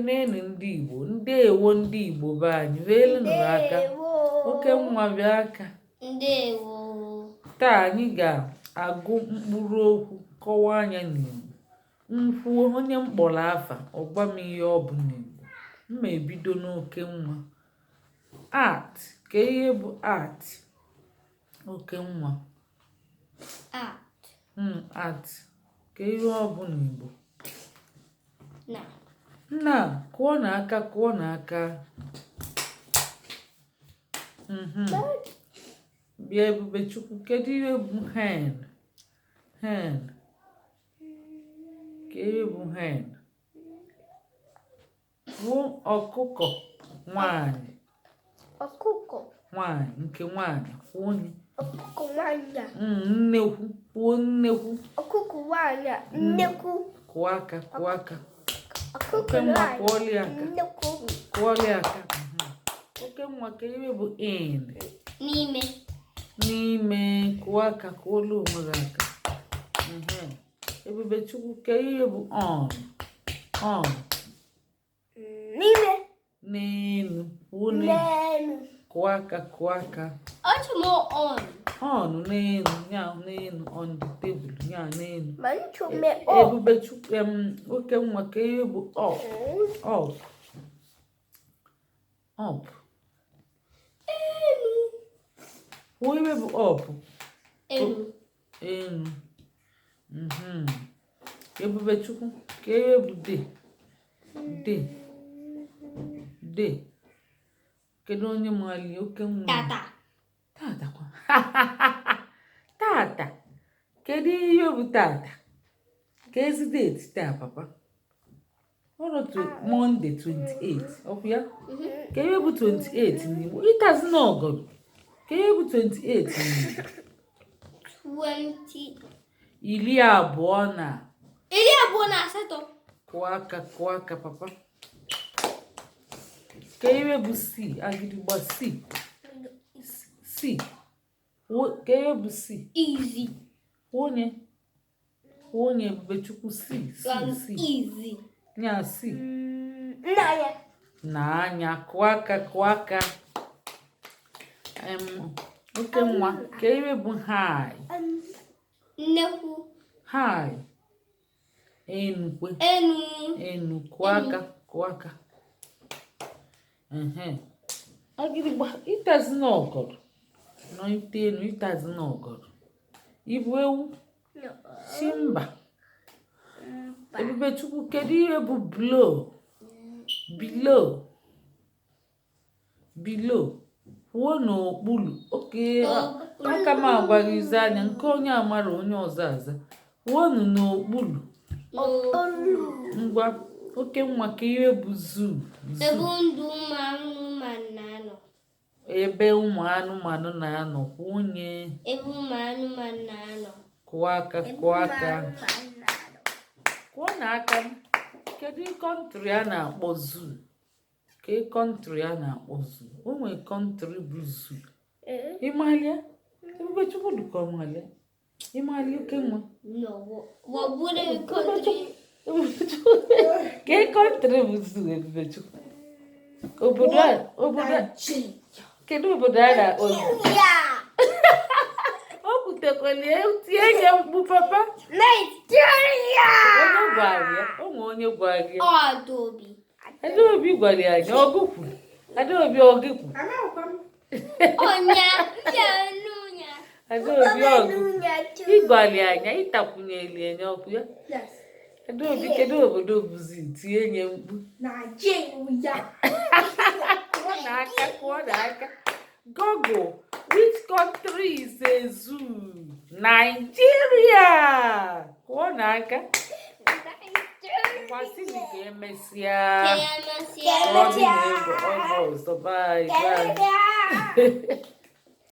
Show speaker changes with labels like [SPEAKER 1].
[SPEAKER 1] Nenu ndị Igbo, ndeewo ndị Igbo be anyị, veelụnụ aka, oke nwa bịa aka.
[SPEAKER 2] Ndeewo.
[SPEAKER 1] Taa anyị ga-agụ mkpụrụ okwu kọwaa anya n'Igbo. Mkwuo onye mkpọrọ afa, ọgba m ihe ọ bụ n'Igbo. Mma ebido n'oke nwa. Art, ka ihe bụ art? Oke nwa.
[SPEAKER 2] Art.
[SPEAKER 1] Art, ka ihe ọ bụ n'Igbo?
[SPEAKER 2] Na.
[SPEAKER 1] Nna, kụọ n'aka, kụọ n'aka. Bịa Ebubechukwu, kedu ihe bụ hen? Hen. Ka ihe bụ hen? Bụ ọkụkọ nwanyị.
[SPEAKER 2] Ọkụkọ.
[SPEAKER 1] Nwanyị, nke nwanyị. Kwuo onye.
[SPEAKER 2] Ọkụkọ nwanyị.
[SPEAKER 1] Nnekwu. Kwuo nnekwu.
[SPEAKER 2] Ọkụkọ nwanyị. Nnekwu.
[SPEAKER 1] Kụọ aka, kụọ aka.
[SPEAKER 2] Oke
[SPEAKER 1] nwa kụọli aka. Kụọli aka. Oke nwa ka ihe bụ in?
[SPEAKER 2] N'ime.
[SPEAKER 1] N'ime. Kụọ aka, kụọli onwe gị aka. Ebubechukwu ka ihe bụ on? On.
[SPEAKER 2] N'ime.
[SPEAKER 1] N'elu. Kwuo
[SPEAKER 2] n'elu.
[SPEAKER 1] Kụọ aka, kụọ aka.
[SPEAKER 2] Ọchụmụ on.
[SPEAKER 1] On n'elu, nya n'elu, on the table, nya n'elu.
[SPEAKER 2] Ma nchume on.
[SPEAKER 1] Ebubechukwu oke nwa ka ihe bụ up? Up. Up.
[SPEAKER 2] Elu.
[SPEAKER 1] Kwuo ihe bụ up?
[SPEAKER 2] Elu.
[SPEAKER 1] Elu. Ebubechukwu ka ihe bụ de? De. De. Kedu onye maali oke nwa?
[SPEAKER 2] Tata.
[SPEAKER 1] Tata kwa. Tata. Kedu ihe bụ tata? Ka ezi date taa, papa? Ọnọtụ Monday 28. Ọkụ ya? Ka ihe bụ 28 n'Igbo? Ịtazi n'ọgọdụ. Ka ihe bụ 28 n'Igbo?
[SPEAKER 2] 20.
[SPEAKER 1] 20.
[SPEAKER 2] 28.
[SPEAKER 1] Kụọ aka, kụọ aka, papa. Ka ihe bụ C? Agịdịgba C. C. Ka ihe bụ C?
[SPEAKER 2] Easy.
[SPEAKER 1] Onye Ebubechukwu C. C.
[SPEAKER 2] Easy.
[SPEAKER 1] Nya C.
[SPEAKER 2] N'anya.
[SPEAKER 1] N'anya. Kụọ aka, kụọ aka. Oke nwa ka ihe bụ high?
[SPEAKER 2] Nnekwu.
[SPEAKER 1] High. Enukwe.
[SPEAKER 2] Enu.
[SPEAKER 1] Enu. Kụọ aka, kụọ aka. Agịdịgba ịtazi n'ọgọdụ. Nọ ite enu ịtazi n'ọgọdụ. Ibu ewu? Si mba. Ebubechukwu kedu ihe bụ blow? Below. Below. Kwuo n'okpuru. Oke aka m agbaghịzi anya nke onye amara onye ọzọ aza. Kwuonu n'okpuru. Ngwa oke nwa ka ihe bụ zoo?
[SPEAKER 2] Ebe ndụ ụmụ anụmanụ na-anọ.
[SPEAKER 1] Ebe ụmụ anụmanụ na-anọ. Kwuo onye.
[SPEAKER 2] Ebe ụmụ anụmanụ na-anọ.
[SPEAKER 1] Kụọ aka, kụọ aka. Kụọ n'aka m. Kedu kọntrị a na-akpọ zoo? Ka kọntrị a na-akpọ zoo? O nwere kọntrị bụ zoo. Ịmalịa? Ebubechukwu dụkọ ọmalịa. Ịmalịa oke nwa? Ka kọntrị bụ zoo Ebubechukwu? Obodo kedu obodo a na-akpọ zoo? O butekwala tie nye mkpu, papa.
[SPEAKER 2] Nigeria.
[SPEAKER 1] Onye gwara ya? O nwere onye gwara ya?
[SPEAKER 2] Adaobi.
[SPEAKER 1] Adaobi gwara ya anya ọgụkwụ. Adaobi ọgụkwụ.
[SPEAKER 2] Ọnya.
[SPEAKER 1] Adaobi ọgụkwụ. Ịgwara ya anya ịtakwunyeli anya ọkụ ya? Adaobi kedu obodo bụzi tie nye mkpu?
[SPEAKER 2] Nigeria.
[SPEAKER 1] Kụọ n'aka, kụọ n'aka. Google, which country is a zoo? Nigeria. Kụọ n'aka. Kwasị m ka emesịa. Ọ dị n'egwu Ọgọst. Bye.